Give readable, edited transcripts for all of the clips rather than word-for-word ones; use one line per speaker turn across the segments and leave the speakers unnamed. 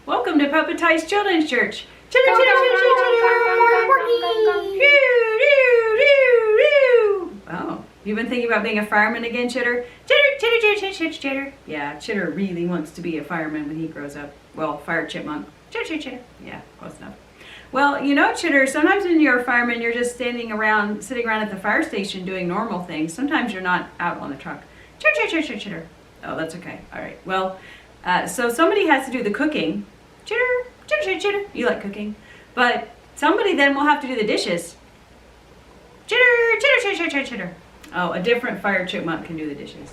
Welcome to Puppetized Children's Church. Chitter, chitter, chitter, chitter, oh, you've been thinking about being a fireman again, Chitter? Chitter, chitter, chitter, chitter, chitter, chitter. Yeah, Chitter really wants to be a fireman when he grows up. Well, fire chipmunk. Chitter, chitter, chitter. Yeah, close enough. Well, you know, Chitter, sometimes when you're a fireman, you're just sitting around at the fire station doing normal things. Sometimes you're not out on the truck. Chitter, chitter, chitter, chitter, chitter. Oh, that's okay. All right. Well, so somebody has to do the cooking. Chitter, chitter, chitter, chitter. You like cooking. But somebody then will have to do the dishes. Chitter, chitter, chitter, chitter, chitter, chitter. Oh, a different fire chipmunk can do the dishes.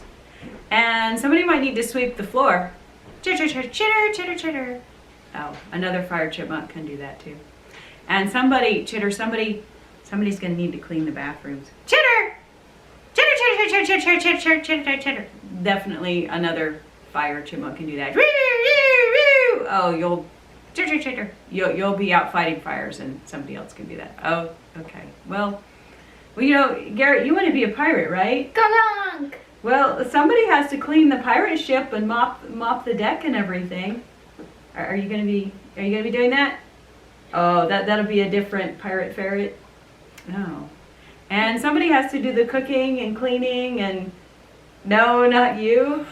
And somebody might need to sweep the floor. Chitter, chitter, chitter, chitter, chitter. Oh, another fire chipmunk can do that too. And somebody's going to need to clean the bathrooms. Chitter! Chitter, chitter, chitter, chitter, chitter, chitter, chitter, chitter. Definitely another fire chipmunk can do that. Oh, you'll be out fighting fires and somebody else can do that. Oh, okay. Well, you know, Garrett, you want to be a pirate, right?
Gong!
Well, somebody has to clean the pirate ship and mop the deck and everything. Are you gonna be doing that? Oh, that'll be a different pirate ferret. Oh. And somebody has to do the cooking and cleaning and no, not you.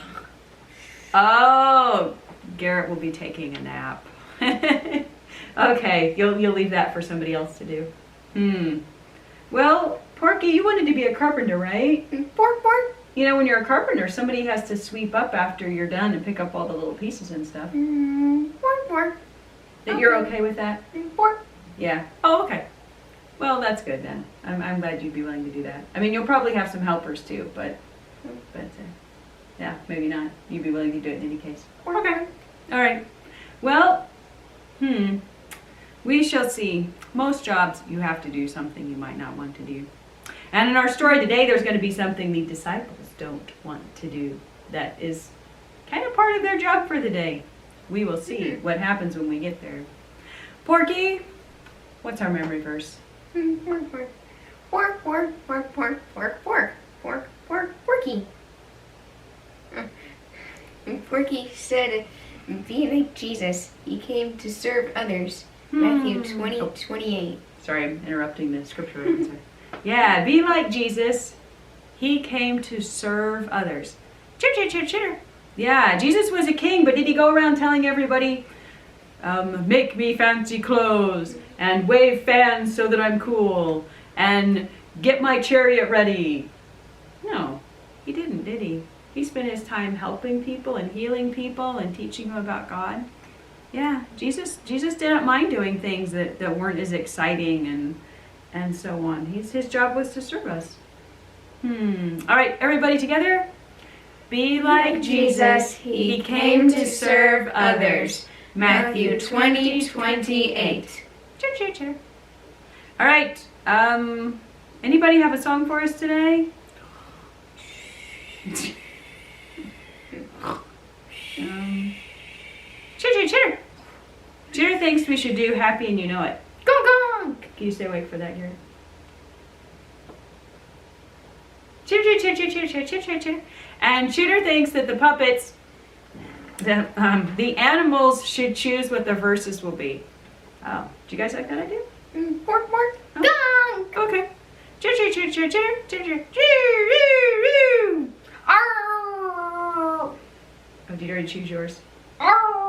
Oh, Garrett will be taking a nap. Okay, you'll leave that for somebody else to do. Well, Porky, you wanted to be a carpenter, right?
Pork, pork.
You know, when you're a carpenter, somebody has to sweep up after you're done and pick up all the little pieces and stuff.
Pork, pork.
That you're okay with that?
Pork.
Yeah. Oh, okay. Well, that's good then. I'm glad you'd be willing to do that. I mean, you'll probably have some helpers too, but yeah, maybe not. You'd be willing to do it in any case. Okay. All right. Well, we shall see. Most jobs you have to do something you might not want to do. And in our story today, there's going to be something the disciples don't want to do. That is kind of part of their job for the day. We will see what happens when we get there. Porky, what's our memory verse?
Pork, pork. Pork, pork, pork, pork, pork, pork. Pork, pork, porky. Porky said, be like Jesus. He came to serve others. Matthew 20:28.
Sorry, I'm interrupting the scripture reading. Sorry. Yeah, be like Jesus. He came to serve others. Chitter, chitter, chitter, chitter. Yeah, Jesus was a king, but did he go around telling everybody, make me fancy clothes, and wave fans so that I'm cool, and get my chariot ready? No, he didn't, did he? He spent his time helping people and healing people and teaching them about God. Yeah, Jesus didn't mind doing things that weren't as exciting and so on. His job was to serve us. All right, everybody together. Be like Jesus, he came to serve others. Matthew 20:28. Chitter, chitter, chitter. All right, anybody have a song for us today? Chitter, chitter. Chitter thinks we should do Happy and You Know It.
Gong, gong.
Can you stay awake for that, Garrett? Chitter, chitter, chitter, chitter, chitter, chitter, chitter. And Chitter thinks that the puppets, the animals should choose what the verses will be. Oh, do you guys like that idea?
Pork, pork.
Oh.
Gong.
Okay. Chitter, chitter, chitter, chitter, chitter, chitter.
Arr.
Oh, did you already choose yours?
Arr.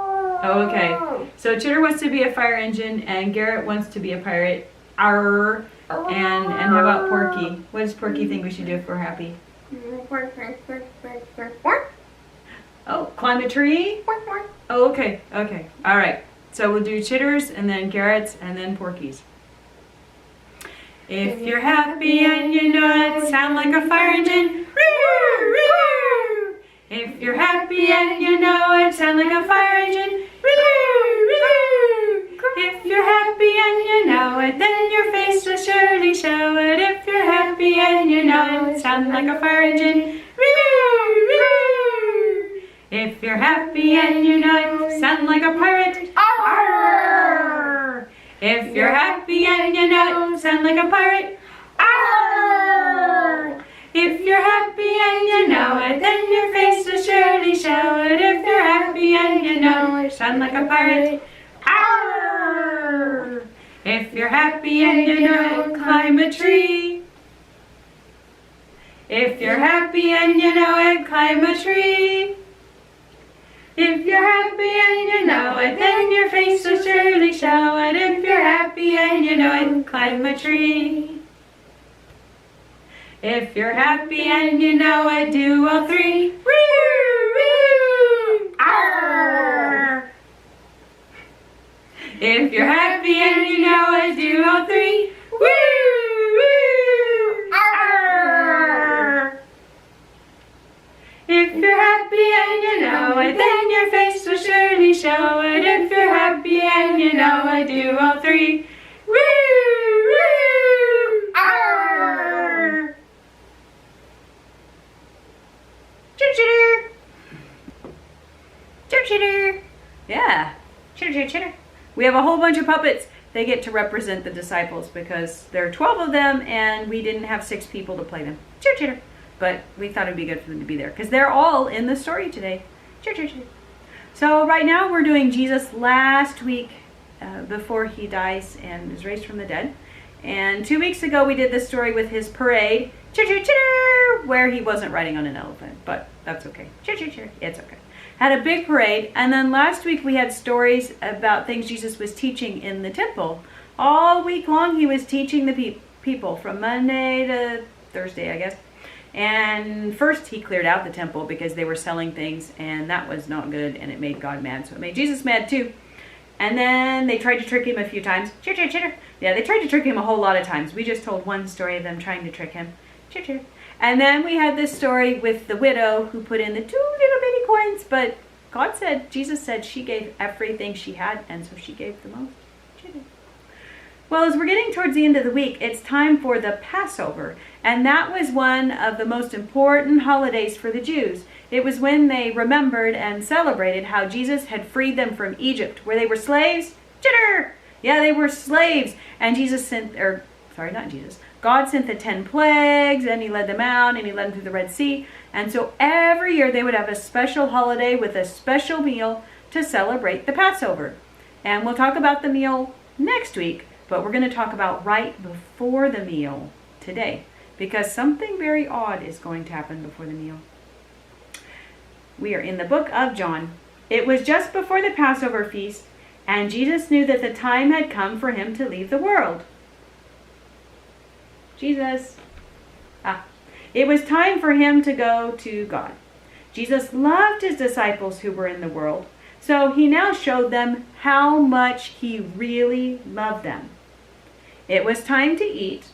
Oh, okay. So Chitter wants to be a fire engine, and Garrett wants to be a pirate. Arr. And how about Porky? What does Porky think we should do if we're happy?
Pork, pork, pork, pork, pork, pork.
Oh, climb a tree?
Pork, pork.
Oh, okay, okay. All right. So we'll do Chitter's, and then Garrett's, and then Porky's. If you're happy and you know it, sound like a fire engine. Roo, roo. If you're happy and you know it, sound like a fire engine. Roo, roo. If you're happy and you know it, then your face will surely show it. If you're happy and you know it, sound like a fire engine. Roo, roo. If you're happy and you know it, sound like a pirate. Arr. If you're happy and you know it, sound like a pirate. Arr. If you're happy and you know it, then your face will surely show it. If you're happy and you know it, shine like a pirate. Arr! If you're happy and you know it, climb a tree. If you're happy and you know it, climb a tree. If you're happy and you know it, then your face will surely show it. If you're happy and you know it, climb a tree. If you're happy and you know it, do all three. Woo! Woo! Arr! If you're happy and you know it, do all three. Woo! Woo! Arr! If you're happy and you know it, then your face will surely show it. If you're happy and you know it, do all three. Woo! Woo! Arr! Chitter chitter! Chitter chitter! Yeah, chitter chitter chitter. We have a whole bunch of puppets. They get to represent the disciples because there are 12 of them and we didn't have 6 people to play them. Chitter chitter! But we thought it'd be good for them to be there because they're all in the story today. Chitter chitter chitter. So right now we're doing Jesus last week before he dies and is raised from the dead. And 2 weeks ago we did this story with his parade, chitter chitter chitter, where he wasn't riding on an elephant, but that's okay. Chitter chitter chitter, it's okay. Had a big parade, and then last week we had stories about things Jesus was teaching in the temple. All week long he was teaching the people from Monday to Thursday, I guess. And first he cleared out the temple because they were selling things, and that was not good, and it made God mad, so it made Jesus mad too. And then they tried to trick him a few times. Chitter, chitter, chitter. Yeah, they tried to trick him a whole lot of times. We just told one story of them trying to trick him. Chitter, chitter. And then we had this story with the widow who put in the 2 little bitty coins, but God said, Jesus said she gave everything she had, and so she gave the most. Chitter. Well, as we're getting towards the end of the week, it's time for the Passover. And that was one of the most important holidays for the Jews. It was when they remembered and celebrated how Jesus had freed them from Egypt, where they were slaves. Chitter! Yeah, they were slaves. And God sent the 10 plagues, and he led them out, and he led them through the Red Sea. And so every year they would have a special holiday with a special meal to celebrate the Passover. And we'll talk about the meal next week, but we're going to talk about right before the meal today, because something very odd is going to happen before the meal. We are in the book of John. It was just before the Passover feast, and Jesus knew that the time had come for him to leave the world. Jesus. It was time for him to go to God. Jesus loved his disciples who were in the world, so he now showed them how much he really loved them. It was time to eat,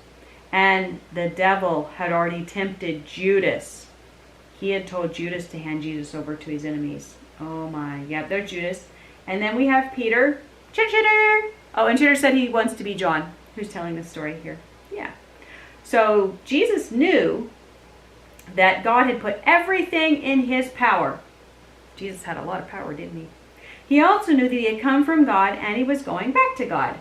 and the devil had already tempted Judas. He had told Judas to hand Jesus over to his enemies. Oh my, yep, there's Judas. And then we have Peter. Chitter, chitter. Oh, and Chitter said he wants to be John, who's telling the story here. Yeah. So Jesus knew that God had put everything in his power. Jesus had a lot of power, didn't he? He also knew that he had come from God and he was going back to God.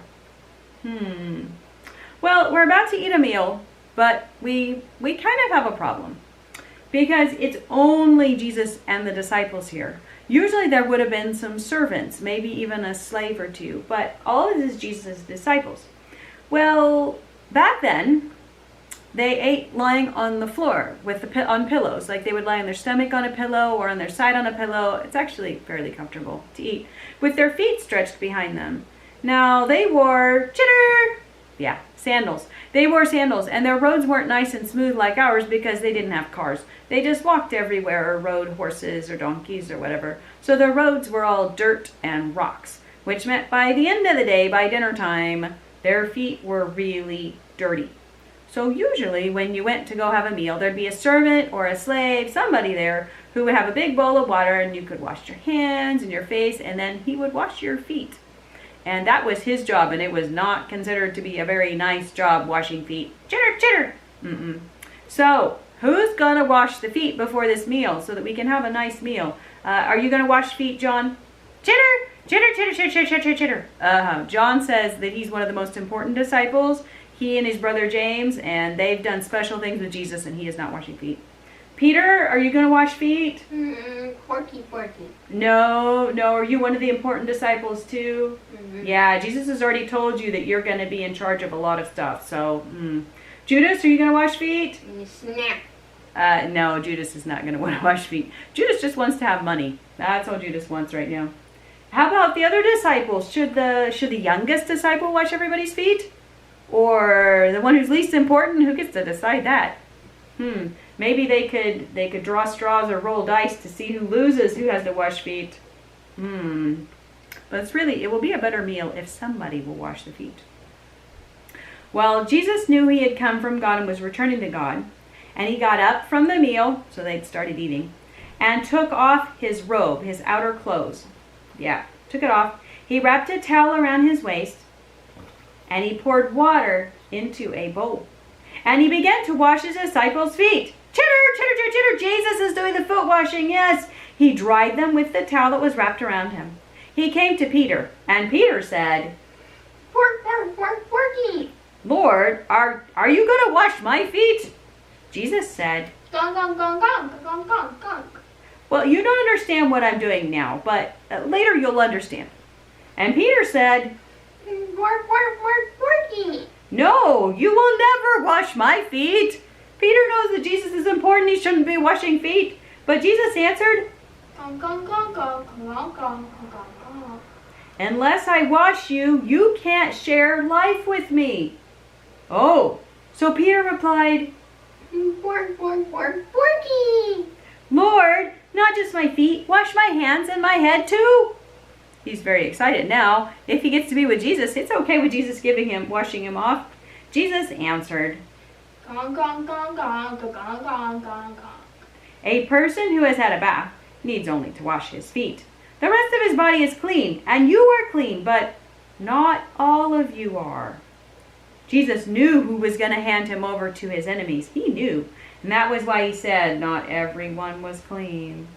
Well, we're about to eat a meal, but we kind of have a problem because it's only Jesus and the disciples here. Usually there would have been some servants, maybe even a slave or two, but all of this is Jesus' disciples. Well, back then, they ate lying on the floor on pillows. Like they would lie on their stomach on a pillow or on their side on a pillow. It's actually fairly comfortable to eat, with their feet stretched behind them. Now, they wore sandals. They wore sandals, and their roads weren't nice and smooth like ours because they didn't have cars. They just walked everywhere or rode horses or donkeys or whatever. So their roads were all dirt and rocks, which meant by the end of the day, by dinner time, their feet were really dirty. So usually when you went to go have a meal, there'd be a servant or a slave, somebody there, who would have a big bowl of water, and you could wash your hands and your face, and then he would wash your feet. And that was his job, and it was not considered to be a very nice job washing feet. Chitter, chitter! So, who's going to wash the feet before this meal so that we can have a nice meal? Are you going to wash feet, John? Chitter, chitter, chitter, chitter, chitter, chitter, chitter. John says that he's one of the most important disciples. he and his brother James, and they've done special things with Jesus, and he is not washing feet. Peter, are you going to wash feet?
Porky.
No. Are you one of the important disciples too?
Mm-hmm.
Yeah, Jesus has already told you that you're going to be in charge of a lot of stuff. So, Judas, are you going to wash feet?
Snap.
No, Judas is not going to want to wash feet. Judas just wants to have money. That's all Judas wants right now. How about the other disciples? Should the youngest disciple wash everybody's feet? Or the one who's least important? Who gets to decide that? Maybe they could draw straws or roll dice to see who loses, who has to wash feet. But it will be a better meal if somebody will wash the feet. Well, Jesus knew he had come from God and was returning to God. And he got up from the meal, so they'd started eating, and took off his robe, his outer clothes. Yeah, took it off. He wrapped a towel around his waist, and he poured water into a bowl. And he began to wash his disciples' feet. Chitter, Jesus is doing the foot washing, yes. He dried them with the towel that was wrapped around him. He came to Peter, and Peter said,
Porky.
Lord, are you going to wash my feet? Jesus said,
Gong.
well, you don't understand what I'm doing now, but later you'll understand. And Peter said,
Porky.
no, you will never wash my feet. Peter knows that Jesus is important. He shouldn't be washing feet. But Jesus answered,
Gong.
unless I wash you, you can't share life with me. Oh, so Peter replied,
Porky.
Lord, not just my feet, wash my hands and my head too. He's very excited now. If he gets to be with Jesus, it's okay with Jesus washing him off. Jesus answered,
Gong.
a person who has had a bath needs only to wash his feet. The rest of his body is clean, and you are clean, but not all of you are. Jesus knew who was going to hand him over to his enemies. He knew. And that was why he said, not everyone was clean.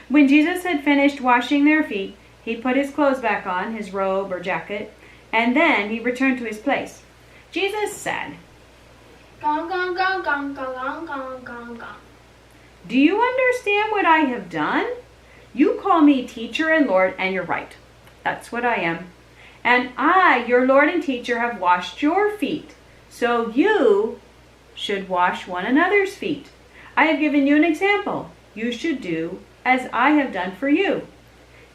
When Jesus had finished washing their feet, he put his clothes back on, his robe or jacket, and then he returned to his place. Jesus said,
Gong.
do you understand what I have done? You call me teacher and Lord, and you're right. That's what I am. And I, your Lord and teacher, have washed your feet. So you should wash one another's feet. I have given you an example. You should do as I have done for you.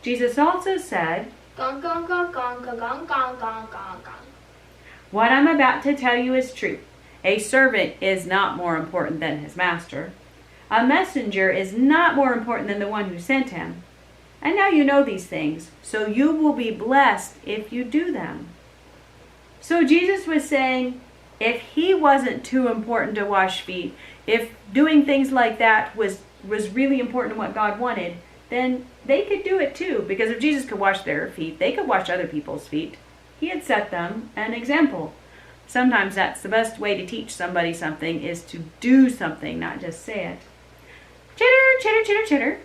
Jesus also said,
Gong.
what I'm about to tell you is true. A servant is not more important than his master. A messenger is not more important than the one who sent him. And now you know these things, so you will be blessed if you do them. So Jesus was saying, if he wasn't too important to wash feet, if doing things like that was really important to what God wanted, then they could do it too. Because if Jesus could wash their feet, they could wash other people's feet. He had set them an example. Sometimes that's the best way to teach somebody something, is to do something, not just say it. Chitter.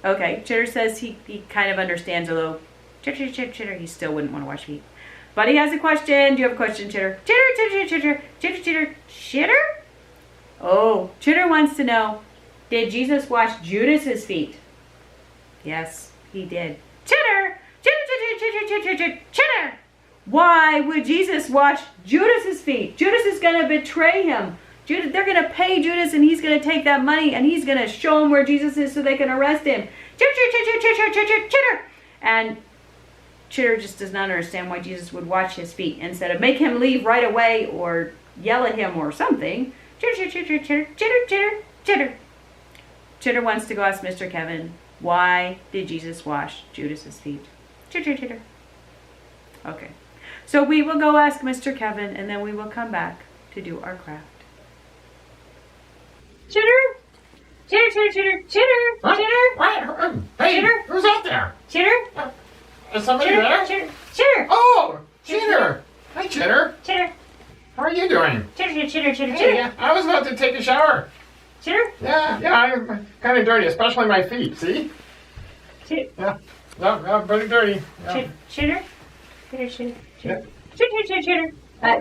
Okay, Chitter says he kind of understands, although chitter, he still wouldn't want to wash feet. But he has a question. Do you have a question, Chitter? Chitter? Oh, Chitter wants to know, did Jesus wash Judas's feet? Yes, he did. Chitter! Why would Jesus wash Judas's feet? Judas is going to betray him. They're going to pay Judas, and he's going to take that money, and he's going to show them where Jesus is so they can arrest him. Chitter! And Chitter just does not understand why Jesus would wash his feet instead of make him leave right away or yell at him or something. Chitter. Chitter wants to go ask Mr. Kevin, why did Jesus wash Judas's feet? Chitter. Okay. So we will go ask Mr. Kevin, and then we will come back to do our craft. Chitter!
What? What? Hey,
Chitter?
who's out there?
Chitter!
Is somebody there?
Chitter!
Oh, Chitter. Hi, Chitter.
Chitter!
How are you doing?
Chitter!
Hey, I was about to take a shower.
Chitter!
Yeah, I'm kind of dirty, especially my feet, see?
Chitter!
Yeah, pretty dirty. Yeah.
Chitter!
Yeah.
Chitter!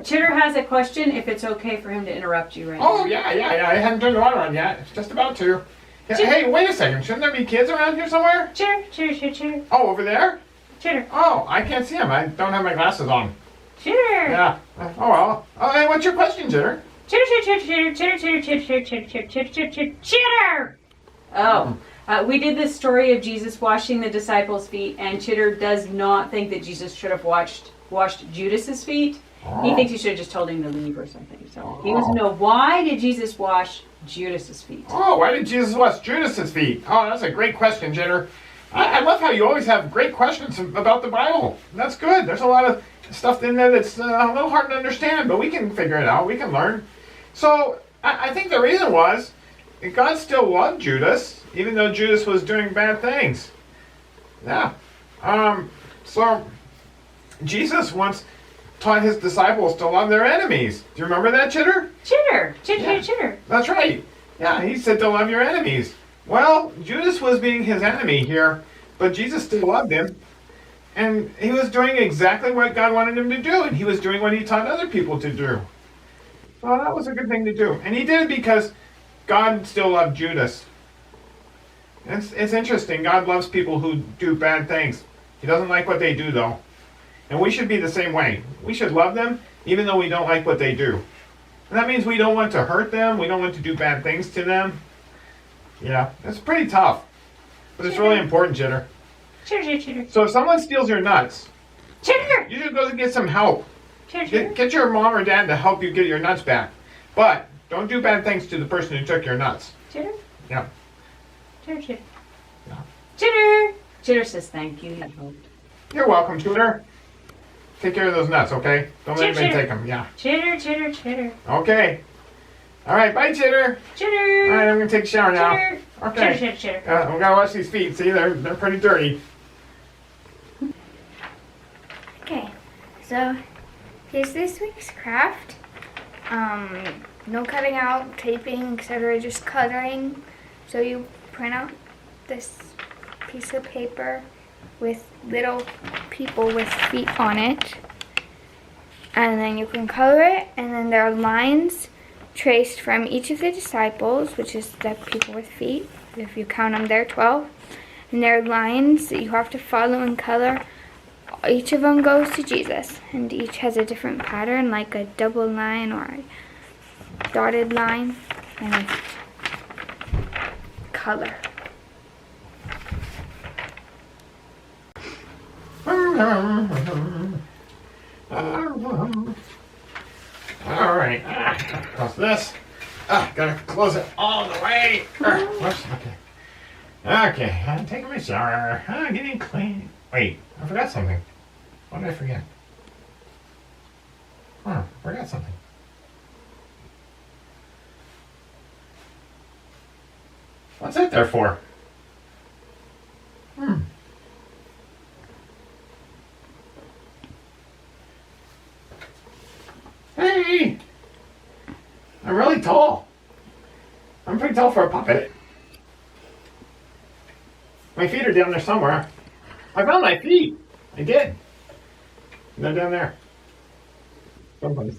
Chitter has a question, if it's okay for him to interrupt you right
Oh,
now.
yeah. I haven't turned the water on yet. It's just about to. Yeah, hey, wait a second. Shouldn't there be kids around here somewhere?
Chitter.
Oh, over there?
Chitter.
Oh, I can't see them. I don't have my glasses on.
Chitter.
Yeah. Oh, well. Oh, hey, what's your question, Jitter?
Chitter. Oh, we did this story of Jesus washing the disciples' feet, and Chitter does not think that Jesus should have washed Judas's feet. He thinks he should have just told him to leave or something. So he wants to know, why did Jesus wash Judas's feet?
Oh, why did Jesus wash Judas's feet? Oh, that's a great question, Jitter. I love how you always have great questions about the Bible. That's good. There's a lot of stuff in there that's a little hard to understand, but we can figure it out. We can learn. So I think the reason was God still loved Judas, even though Judas was doing bad things. Yeah. So Jesus once taught his disciples to love their enemies. Do you remember that, Chitter?
Chitter.
That's right. Yeah, he said to love your enemies. Well, Judas was being his enemy here, but Jesus still loved him. And he was doing exactly what God wanted him to do, and he was doing what he taught other people to do. Well, that was a good thing to do. And he did it because God still loved Judas. It's interesting. God loves people who do bad things. He doesn't like what they do, though. And we should be the same way. We should love them, even though we don't like what they do. And that means we don't want to hurt them. We don't want to do bad things to them. Yeah, it's pretty tough. But it's really important, Jitter.
Chitter.
So if someone steals your nuts,
Chitter.
you should go get some help.
Chitter.
Get your mom or dad to help you get your nuts back. But don't do bad things to the person who took your nuts.
Chitter.
Yeah.
Chitter.
Yeah.
Chitter. Chitter says thank you.
You're welcome, Chitter. Take care of those nuts, okay? Don't let anybody take them. Yeah.
Chitter.
Okay. All right, bye, Chitter.
Chitter.
All right, I'm gonna take a shower now.
Chitter.
Okay.
Chitter.
We gotta wash these feet. See, they're pretty dirty.
Okay, so here's this week's craft. No cutting out, taping, etc. Just coloring. So you print out this piece of paper with little people with feet on it. And then you can color it, and then there are lines traced from each of the disciples, which is the people with feet. If you count them, there are 12. And there are lines that you have to follow and color. Each of them goes to Jesus, and each has a different pattern, like a double line or a dotted line, and a color.
All right. Close this. Gotta close it all the way. Whoops. Okay. Okay. I'm taking my shower. Getting clean. Wait. I forgot something. What did I forget? I forgot something. What's that there for? Hey! I'm really tall. I'm pretty tall for a puppet. My feet are down there somewhere. I found my feet. I did. They're down there. Someplace.